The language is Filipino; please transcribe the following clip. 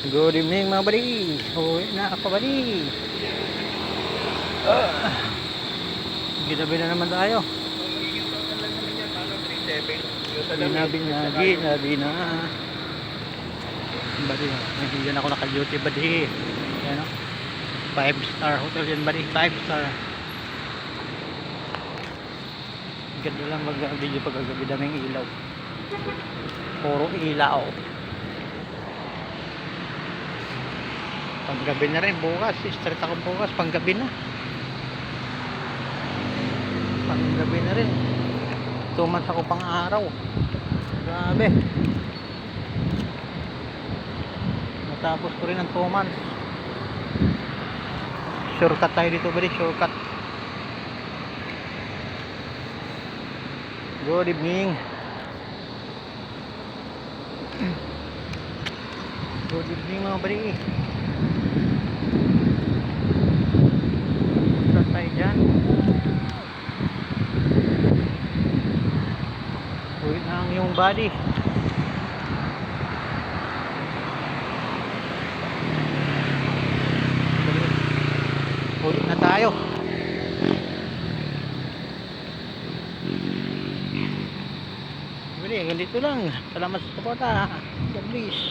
Good evening mga buddy. Uwi na ako buddy. Ginabi na naman tayo. Ginabi na. Buddy, nandiyan ako naka-duty buddy. Yan o. 5-star hotel yan buddy. 5-star. Ganda lang mag-video pag-agabi, daming ilaw. Puro ilaw. Panggabi na rin bukas. Straight ako bukas. Panggabi na. Panggabi na rin. 2 months ako pang araw. Grabe. Natapos ko rin ang 2 months. Shortcut tayo dito ba? Shortcut. Good evening. Good evening mga buddy. Shortcut tayo dyan. Uwi na ang iyong body. Uwi na tayo. Ganito lang. Salamat sa suporta. God bless.